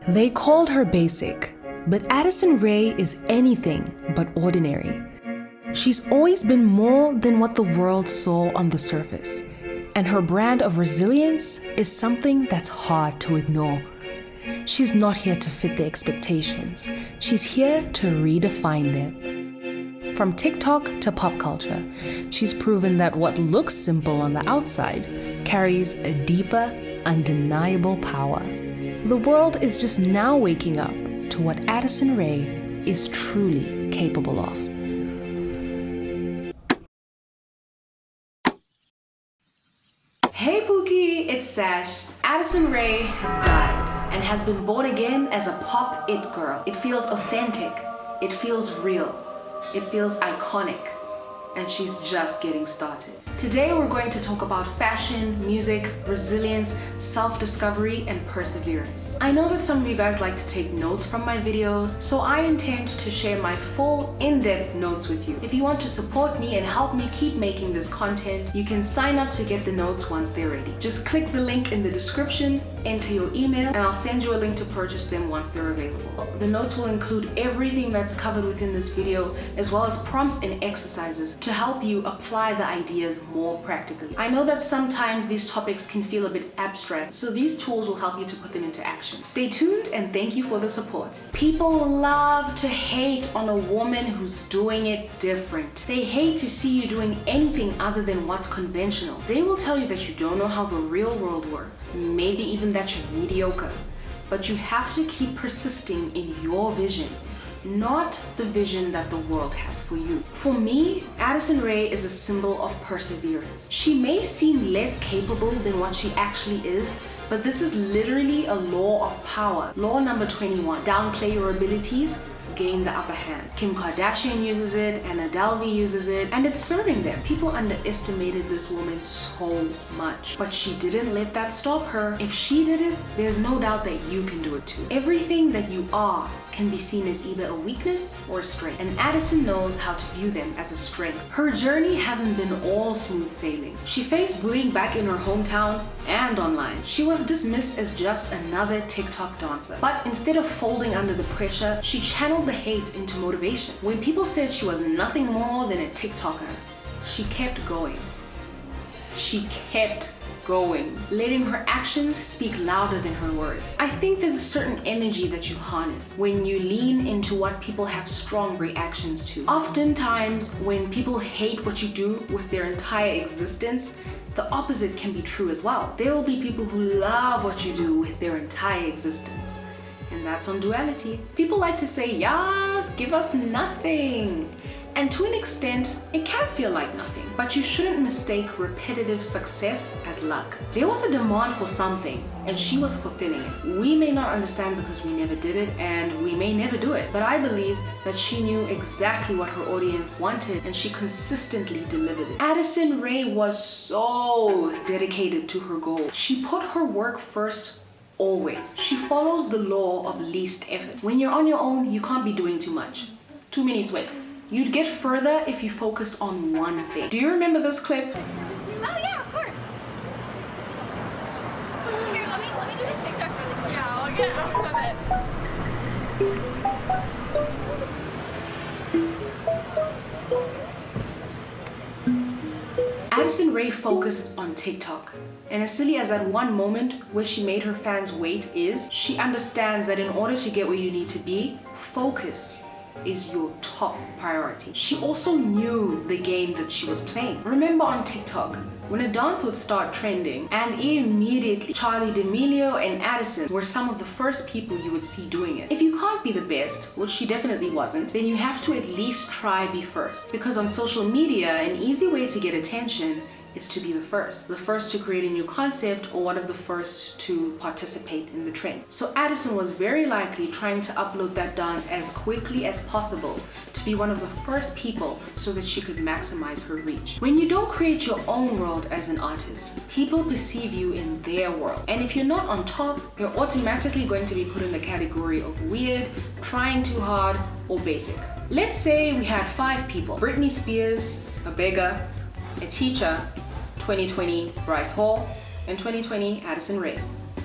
They called her basic, but Addison Rae is anything but ordinary. She's always been more than what the world saw on the surface, and her brand of resilience is something that's hard to ignore. She's not here to fit the expectations. She's here to redefine them. From TikTok to pop culture, she's proven that what looks simple on the outside carries a deeper, undeniable power. The world is just now waking up to what Addison Rae is truly capable of. Hey Pookie, it's Sash. Addison Rae has died and has been born again as a pop it girl. It feels authentic, it feels real, it feels iconic, and she's just getting started. Today we're going to talk about fashion, music, resilience, self-discovery, and perseverance. I know that some of you guys like to take notes from my videos, so I intend to share my full in-depth notes with you. If you want to support me and help me keep making this content, you can sign up to get the notes once they're ready. Just click the link in the description, enter your email, and I'll send you a link to purchase them once they're available. The notes will include everything that's covered within this video, as well as prompts and exercises to help you apply the ideas more practically. I know that sometimes these topics can feel a bit abstract, so these tools will help you to put them into action. Stay tuned and thank you for the support. People love to hate on a woman who's doing it different. They hate to see you doing anything other than what's conventional. They will tell you that you don't know how the real world works, maybe even that you're mediocre. But you have to keep persisting in your vision, not the vision that the world has for you. For me, Addison Rae is a symbol of perseverance. She may seem less capable than what she actually is, but this is literally a law of power. Law number 21, downplay your abilities, gain the upper hand. Kim Kardashian uses it, Anna Delvey uses it, and it's serving them. People underestimated this woman so much, but she didn't let that stop her. If she did it, there's no doubt that you can do it too. Everything that you are can be seen as either a weakness or a strength, and Addison knows how to view them as a strength. Her journey hasn't been all smooth sailing. She faced bullying back in her hometown and online. She was dismissed as just another TikTok dancer, but instead of folding under the pressure, she channeled the hate into motivation. When people said she was nothing more than a TikToker, she kept going. She kept going, letting her actions speak louder than her words. I think there's a certain energy that you harness when you lean into what people have strong reactions to. Oftentimes, when people hate what you do with their entire existence, the opposite can be true as well. There will be people who love what you do with their entire existence. And that's on duality. People like to say, yes, give us nothing. And to an extent, it can feel like nothing, but you shouldn't mistake repetitive success as luck. There was a demand for something, and she was fulfilling it. We may not understand because we never did it, and we may never do it, but I believe that she knew exactly what her audience wanted, and she consistently delivered it. Addison Rae was so dedicated to her goal. She put her work first always. She follows the law of least effort. When you're on your own, you can't be doing too much. Too many sweats. You'd get further if you focus on one thing. Do you remember this clip? Oh yeah, of course. Here, let me do this TikTok really quick. Yeah, I'll get out of it. Addison Rae focused on TikTok. And as silly as that one moment where she made her fans wait is, she understands that in order to get where you need to be, focus is your top priority. She also knew the game that she was playing. Remember on TikTok, when a dance would start trending, and immediately Charli D'Amelio and Addison were some of the first people you would see doing it. If you can't be the best, which she definitely wasn't, then you have to at least try be first. Because on social media, an easy way to get attention is to be the first to create a new concept or one of the first to participate in the trend. So Addison was very likely trying to upload that dance as quickly as possible to be one of the first people so that she could maximize her reach. When you don't create your own world as an artist, people perceive you in their world. And if you're not on top, you're automatically going to be put in the category of weird, trying too hard, or basic. Let's say we had 5 people: Britney Spears, a beggar, a teacher, 2020 Bryce Hall, and 2020 Addison Rae.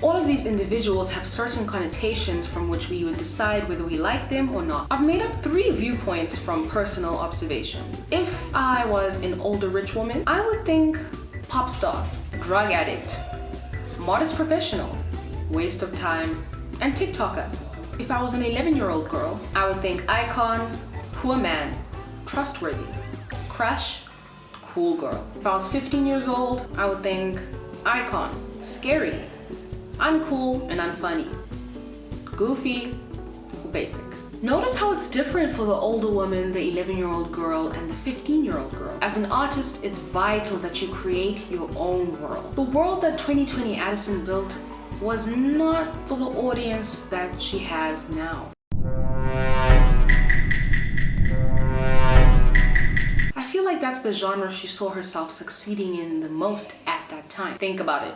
All of these individuals have certain connotations from which we would decide whether we like them or not. I've made up 3 viewpoints from personal observation. If I was an older rich woman, I would think pop star, drug addict, modest professional, waste of time, and TikToker. If I was an 11-year-old girl, I would think icon, poor man, trustworthy, crush, cool girl. If I was 15 years old, I would think icon, scary, uncool and unfunny, goofy, basic. Notice how it's different for the older woman, the 11-year-old girl, and the 15-year-old girl. As an artist, it's vital that you create your own world. The world that 2020 Addison built was not for the audience that she has now. I feel like that's the genre she saw herself succeeding in the most at that time. Think about it.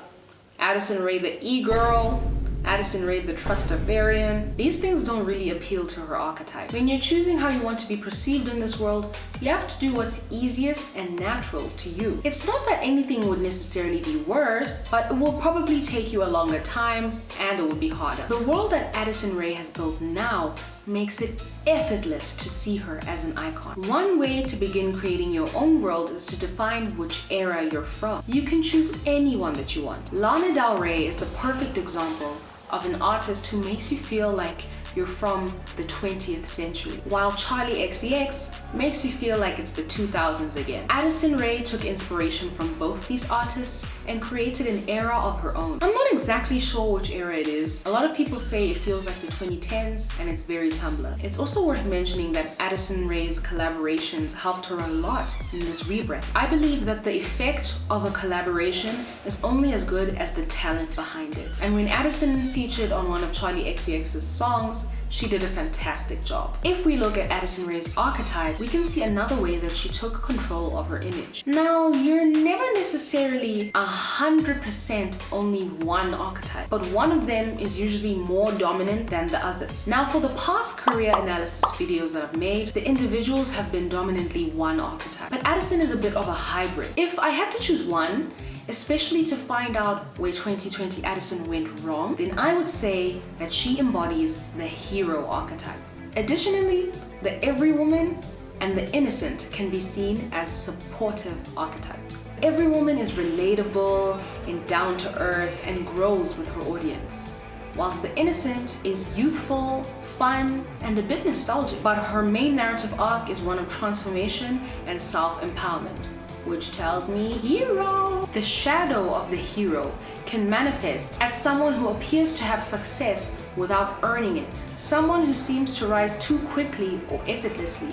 Addison Rae, the e-girl, Addison Rae, the trustafarian. These things don't really appeal to her archetype. When you're choosing how you want to be perceived in this world, you have to do what's easiest and natural to you. It's not that anything would necessarily be worse, but it will probably take you a longer time and it will be harder. The world that Addison Rae has built now makes it effortless to see her as an icon. One way to begin creating your own world is to define which era you're from. You can choose anyone that you want. Lana Del Rey is the perfect example of an artist who makes you feel like you're from the 20th century, while Charli XCX makes you feel like it's the 2000s again. Addison Rae took inspiration from both these artists and created an era of her own. I'm not exactly sure which era it is. A lot of people say it feels like the 2010s and it's very Tumblr. It's also worth mentioning that Addison Rae's collaborations helped her a lot in this rebrand. I believe that the effect of a collaboration is only as good as the talent behind it. And when Addison featured on one of Charli XCX's songs, she did a fantastic job. If we look at Addison Rae's archetype, we can see another way that she took control of her image. Now, you're never necessarily 100% only one archetype, but one of them is usually more dominant than the others. Now, for the past career analysis videos that I've made, the individuals have been dominantly one archetype, but Addison is a bit of a hybrid. If I had to choose one, especially to find out where 2020 Addison went wrong, then I would say that she embodies the hero archetype. Additionally, the every woman and the innocent can be seen as supportive archetypes. Every woman is relatable and down to earth and grows with her audience, whilst the innocent is youthful, fun, and a bit nostalgic. But her main narrative arc is one of transformation and self-empowerment, which tells me hero. The shadow of the hero can manifest as someone who appears to have success without earning it, someone who seems to rise too quickly or effortlessly,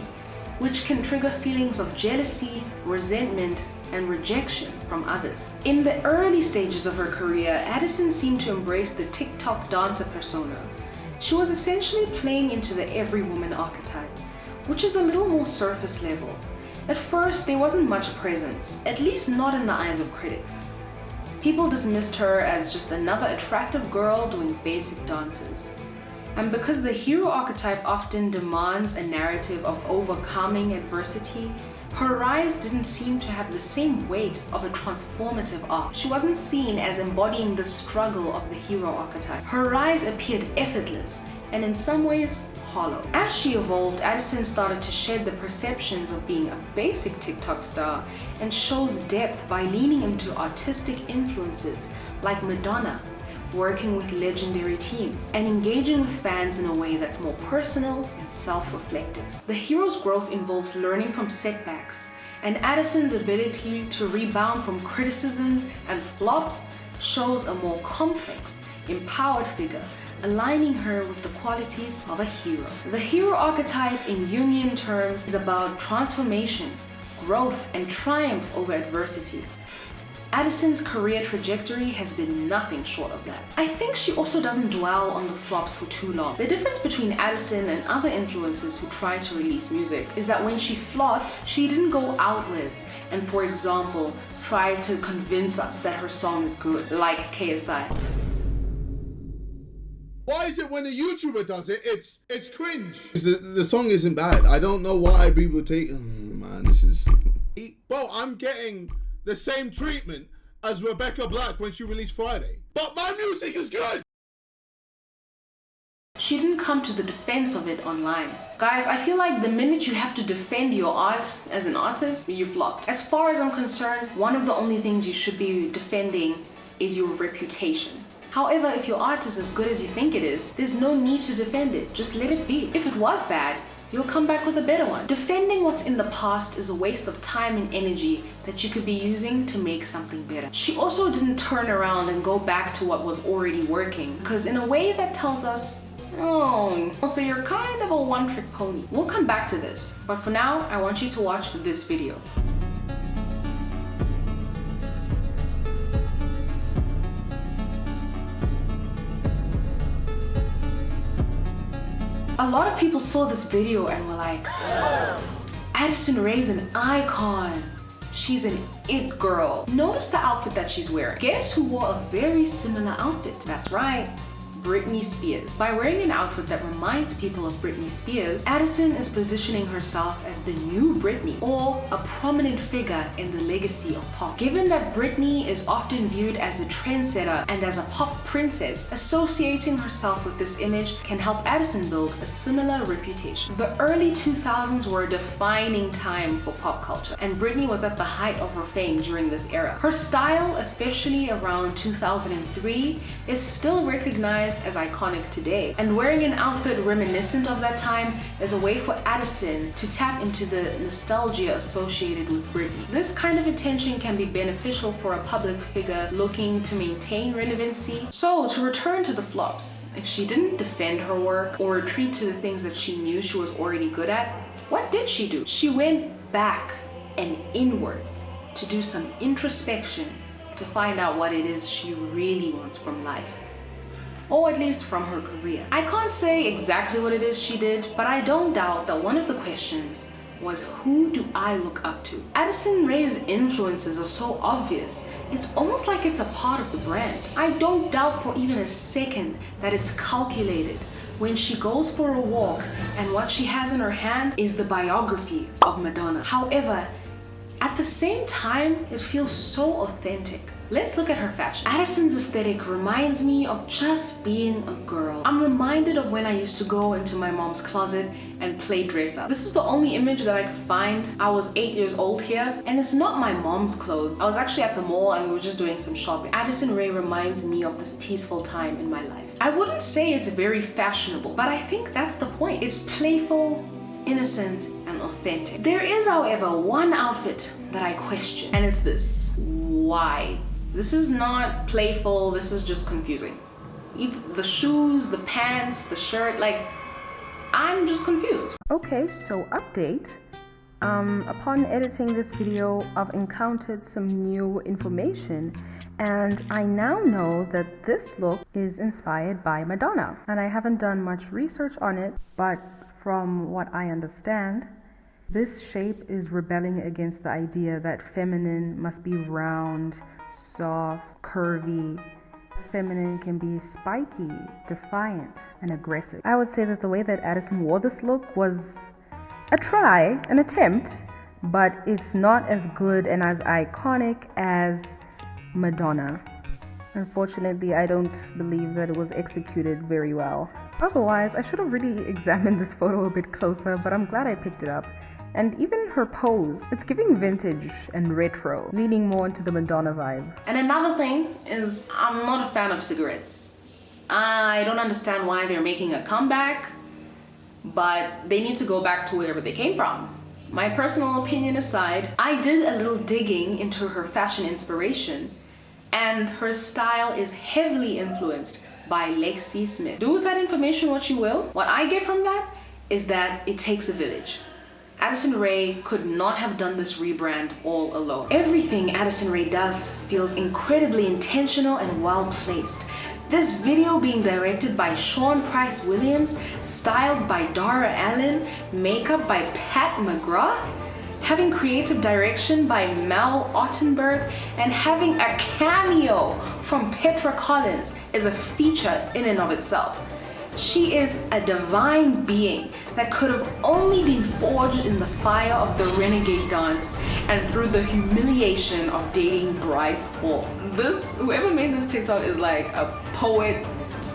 which can trigger feelings of jealousy, resentment, and rejection from others. In the early stages of her career, Addison seemed to embrace the TikTok dancer persona. She was essentially playing into the every woman archetype, which is a little more surface level. At first, there wasn't much presence, at least not in the eyes of critics. People dismissed her as just another attractive girl doing basic dances. And because the hero archetype often demands a narrative of overcoming adversity, her rise didn't seem to have the same weight of a transformative arc. She wasn't seen as embodying the struggle of the hero archetype. Her rise appeared effortless and in some ways hollow. As she evolved, Addison started to shed the perceptions of being a basic TikTok star and shows depth by leaning into artistic influences like Madonna, working with legendary teams, and engaging with fans in a way that's more personal and self-reflective. The hero's growth involves learning from setbacks, and Addison's ability to rebound from criticisms and flops shows a more complex, empowered figure, aligning her with the qualities of a hero. The hero archetype in Jungian terms is about transformation, growth, and triumph over adversity. Addison's career trajectory has been nothing short of that. I think she also doesn't dwell on the flops for too long. The difference between Addison and other influencers who try to release music is that when she flopped, she didn't go outwards and, for example, try to convince us that her song is good, like KSI. Why is it when a YouTuber does it, it's cringe? The song isn't bad. I don't know why people take... Oh, man, this is... Bro, I'm getting the same treatment as Rebecca Black when she released Friday. But my music is good! She didn't come to the defense of it online. Guys, I feel like the minute you have to defend your art as an artist, you flopped. As far as I'm concerned, one of the only things you should be defending is your reputation. However, if your art is as good as you think it is, there's no need to defend it. Just let it be. If it was bad, you'll come back with a better one. Defending what's in the past is a waste of time and energy that you could be using to make something better. She also didn't turn around and go back to what was already working, because in a way that tells us, oh, so you're kind of a one-trick pony. We'll come back to this, but for now, I want you to watch this video. A lot of people saw this video and were like, Addison Rae's an icon. She's an it girl. Notice the outfit that she's wearing. Guess who wore a very similar outfit? That's right, Britney Spears. By wearing an outfit that reminds people of Britney Spears, Addison is positioning herself as the new Britney, or a prominent figure in the legacy of pop. Given that Britney is often viewed as a trendsetter and as a pop princess, associating herself with this image can help Addison build a similar reputation. The early 2000s were a defining time for pop culture, and Britney was at the height of her fame during this era. Her style, especially around 2003, is still recognized as iconic today, and wearing an outfit reminiscent of that time is a way for Addison to tap into the nostalgia associated with Britney. This kind of attention can be beneficial for a public figure looking to maintain relevancy. So to return to the flops, if she didn't defend her work or retreat to the things that she knew she was already good at, what did she do? She went back and inwards to do some introspection to find out what it is she really wants from life. Or at least from her career. I can't say exactly what it is she did, but I don't doubt that one of the questions was, who do I look up to? Addison Rae's influences are so obvious, it's almost like it's a part of the brand. I don't doubt for even a second that it's calculated when she goes for a walk and what she has in her hand is the biography of Madonna. However, at the same time, it feels so authentic. Let's look at her fashion. Addison's aesthetic reminds me of just being a girl. I'm reminded of when I used to go into my mom's closet and play dress up. This is the only image that I could find. I was 8 years old here, and it's not my mom's clothes. I was actually at the mall and we were just doing some shopping. Addison Rae reminds me of this peaceful time in my life. I wouldn't say it's very fashionable, but I think that's the point. It's playful, innocent, and authentic. There is, however, one outfit that I question, and it's this. Why? This is not playful, this is just confusing. Even the shoes, the pants, the shirt, like, I'm just confused. Okay, so update. Upon editing this video, I've encountered some new information, and I now know that this look is inspired by Madonna. And I haven't done much research on it, but from what I understand, this shape is rebelling against the idea that feminine must be round, soft, curvy. Feminine can be spiky, defiant, and aggressive. I would say that the way that Addison wore this look was a try, an attempt, but it's not as good and as iconic as Madonna. Unfortunately, I don't believe that it was executed very well. Otherwise, I should have really examined this photo a bit closer, but I'm glad I picked it up. And even her pose, it's giving vintage and retro, leaning more into the Madonna vibe. And another thing is, I'm not a fan of cigarettes. I don't understand why they're making a comeback, but they need to go back to wherever they came from. My personal opinion aside, I did a little digging into her fashion inspiration, and her style is heavily influenced by Lexi Smith. Do with that information what you will. What I get from that is that it takes a village. Addison Rae could not have done this rebrand all alone. Everything Addison Rae does feels incredibly intentional and well-placed. This video being directed by Sean Price Williams, styled by Dara Allen, makeup by Pat McGrath, having creative direction by Mel Ottenberg, and having a cameo from Petra Collins is a feature in and of itself. She is a divine being that could have only been forged in the fire of the renegade dance and through the humiliation of dating Bryce Hall. Whoever made this TikTok is like a poet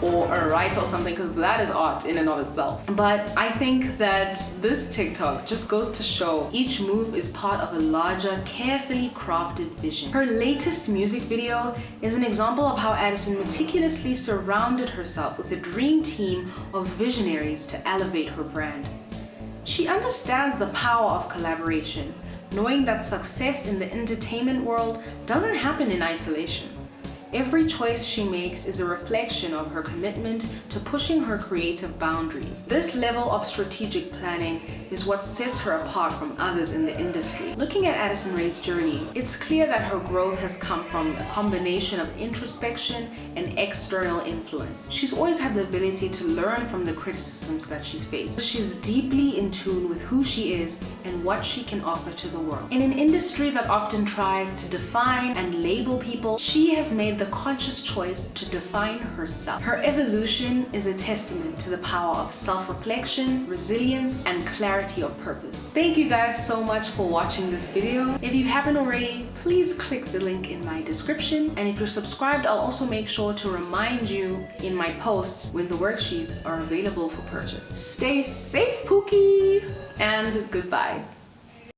or a writer or something, because that is art in and of itself. But I think that this TikTok just goes to show each move is part of a larger, carefully crafted vision. Her latest music video is an example of how Addison meticulously surrounded herself with a dream team of visionaries to elevate her brand. She understands the power of collaboration, knowing that success in the entertainment world doesn't happen in isolation. Every choice she makes is a reflection of her commitment to pushing her creative boundaries. This level of strategic planning is what sets her apart from others in the industry. Looking at Addison Rae's journey, it's clear that her growth has come from a combination of introspection and external influence. She's always had the ability to learn from the criticisms that she's faced. She's deeply in tune with who she is and what she can offer to the world. In an industry that often tries to define and label people, she has made the conscious choice to define herself. Her evolution is a testament to the power of self-reflection, resilience, and clarity of purpose. Thank you guys so much for watching this video. If you haven't already, please click the link in my description. And if you're subscribed, I'll also make sure to remind you in my posts when the worksheets are available for purchase. Stay safe, Pookie, and goodbye.